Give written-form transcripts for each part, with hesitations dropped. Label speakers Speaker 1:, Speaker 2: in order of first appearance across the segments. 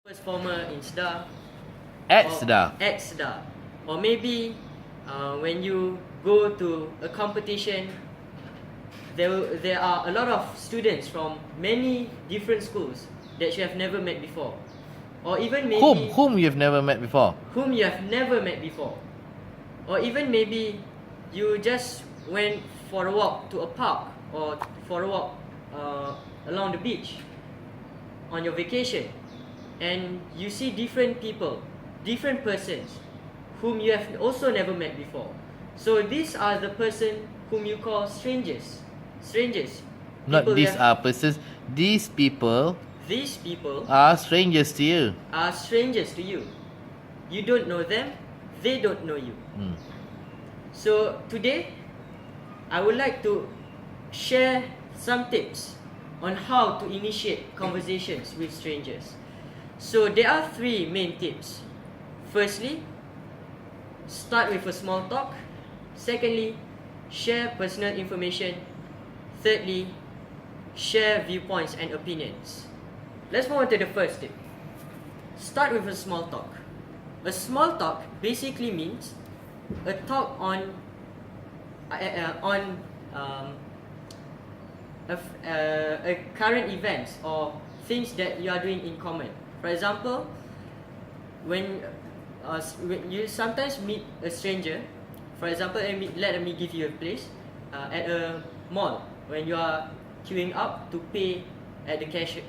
Speaker 1: Performer in SDA.
Speaker 2: At
Speaker 1: or
Speaker 2: SDA.
Speaker 1: At SDA. Or maybe when you go to a competition, there are a lot of students from many different schools that you have never met before. Or even maybe
Speaker 2: Whom you've never met before.
Speaker 1: whom you have never met before. Or even maybe you just went for a walk to a park or for a walk along the beach on your vacation, and you see different people, different persons whom you have also never met before. So these are the person whom you call strangers. Strangers.
Speaker 2: Not
Speaker 1: People
Speaker 2: these are persons. These people
Speaker 1: These people
Speaker 2: are strangers to you.
Speaker 1: are strangers to you. You don't know them, they don't know you. So today, I would like to share some tips on how to initiate conversations with strangers. So there are 3 main tips. Firstly, start with a small talk. Secondly, share personal information. Thirdly, share viewpoints and opinions. Let's move on to the first tip. Start with a small talk. A small talk basically means a talk on current events or things that you are doing in common. For example, when you sometimes meet a stranger, for example, let me give you a place at a mall when you are queuing up to pay at the cashier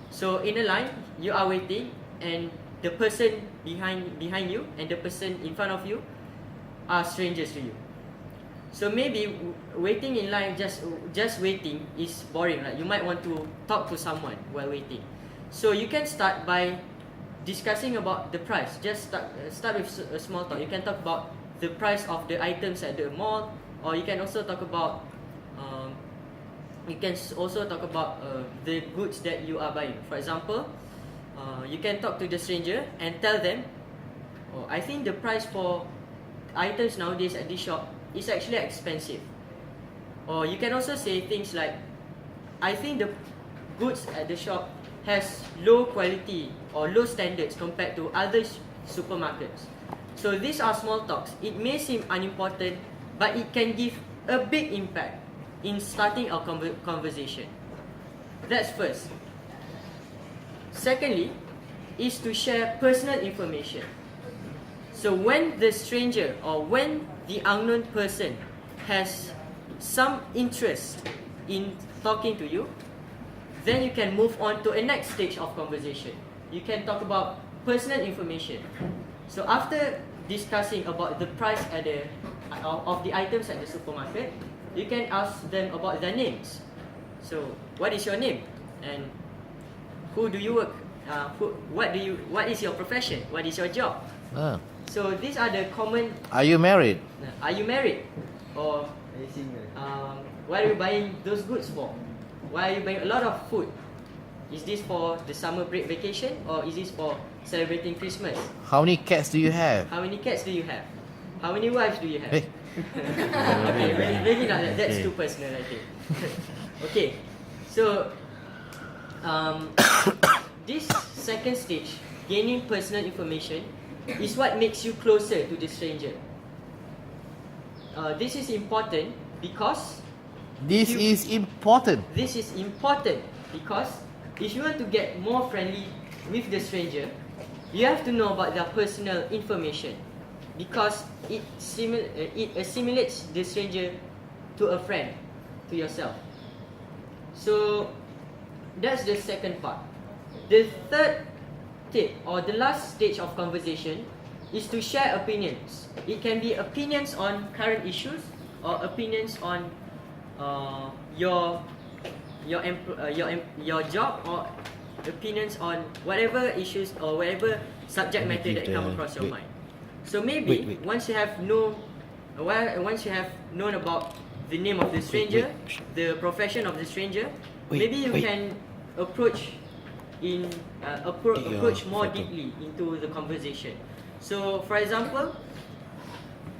Speaker 1: So in a line, you are waiting, and the person behind you and the person in front of you are strangers to you. So maybe waiting in line, just waiting is boring, right? You might want to talk to someone while waiting. So you can start by discussing about the price. Just start with a small talk. You can talk about the price of the items at the mall, or you can also talk about the goods that you are buying. For example, you can talk to the stranger and tell them, "Oh, I think the price for items nowadays at this shop is actually expensive." Or you can also say things like, "I think the goods at the shop has low quality or low standards compared to other supermarkets." So these are small talks. It may seem unimportant, but it can give a big impact in starting our conversation. That's first. Secondly, is to share personal information. So when the stranger or when the unknown person has some interest in talking to you, then you can move on to a next stage of conversation. You can talk about personal information. So after discussing about the price of the items at the supermarket, you can ask them about their names. So, what is your name? And who do you work? What is your profession? What is your job? So these are the common.
Speaker 2: Are you married?
Speaker 1: Are you married? Or what are you buying those goods for? Why are you buying a lot of food? Is this for the summer break vacation, or is this for celebrating Christmas?
Speaker 2: How many cats do you have?
Speaker 1: How many cats do you have? How many wives do you have?
Speaker 2: Hey.
Speaker 1: Okay, maybe not. That's too personal, I think. Okay, so this second stage, gaining personal information, is what makes you closer to the stranger. This is important because This is important because if you want to get more friendly with the stranger, you have to know about their personal information, because it assimilates the stranger to a friend, to yourself. So that's the second part. The third tip, or the last stage of conversation, is to share opinions. It can be opinions on current issues, or opinions on your job, or opinions on whatever issues or whatever subject matter that come across your mind. So maybe once you have known about the name of the stranger, the profession of the stranger, maybe you can approach more deeply into the conversation. So, for example,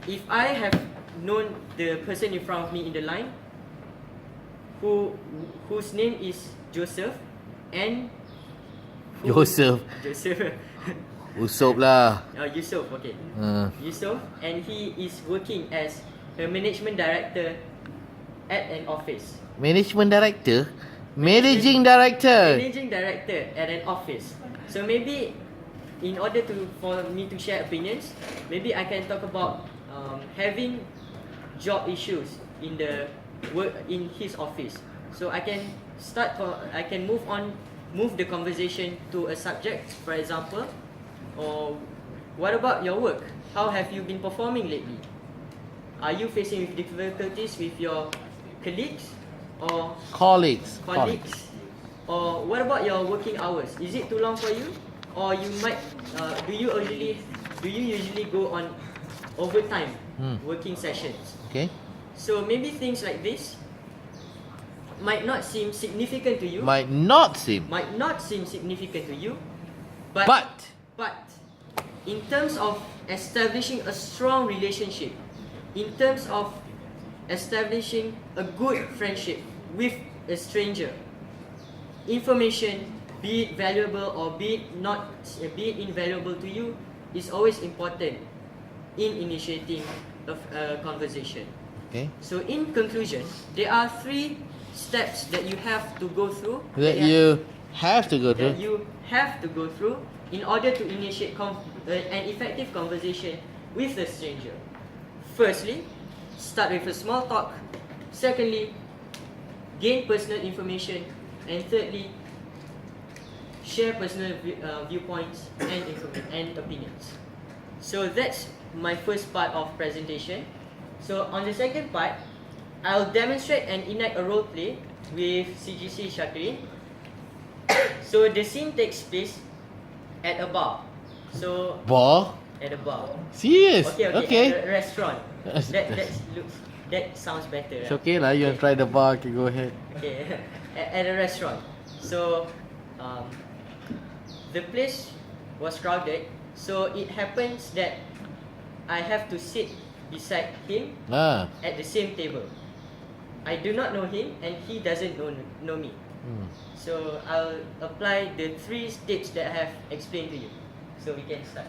Speaker 1: if I have known the person in front of me in the line, whose name is Joseph, and
Speaker 2: Joseph.
Speaker 1: Joseph.
Speaker 2: Usop lah.
Speaker 1: Yusuf, okay.
Speaker 2: Uh,
Speaker 1: Yusuf, and he is working as a management director at an office.
Speaker 2: Management director? Managing director.
Speaker 1: Managing director at an office. So maybe in order for me to share opinions, maybe I can talk about having job issues in the work in his office. So I can move the conversation to a subject, for example, or what about your work? How have you been performing lately? Are you facing with difficulties with your colleagues or
Speaker 2: Colleagues.
Speaker 1: Or what about your working hours? Is it too long for you? Or you might do you usually go on overtime working sessions?
Speaker 2: Okay.
Speaker 1: So maybe things like this might not seem significant to you.
Speaker 2: Might not seem
Speaker 1: Significant to you.
Speaker 2: But
Speaker 1: But in terms of establishing a strong relationship, in terms of establishing a good friendship with a stranger, information, be it valuable or be it invaluable to you, is always important in initiating a conversation.
Speaker 2: okay.
Speaker 1: So in conclusion, there are 3 steps that you have to go through.
Speaker 2: That you have to go
Speaker 1: that
Speaker 2: through.
Speaker 1: you have to go through in order to initiate an effective conversation with a stranger. Firstly, start with a small talk. Secondly, gain personal information. And thirdly, share personal viewpoints and opinions. So that's my first part of presentation. So on the second part, I'll demonstrate and enact a role play with CGC Shahrin. So the scene takes place at a bar. So
Speaker 2: Bar?
Speaker 1: at a bar.
Speaker 2: Serious?
Speaker 1: Okay. At a restaurant. That sounds better.
Speaker 2: It's okay lah. You want to try the bar? Okay, go ahead.
Speaker 1: Okay. At a restaurant. So the place was crowded. So it happens that I have to sit beside him at the same table. I do not know him and he doesn't know me. So I'll apply the 3 steps that I have explained to you. So we can start.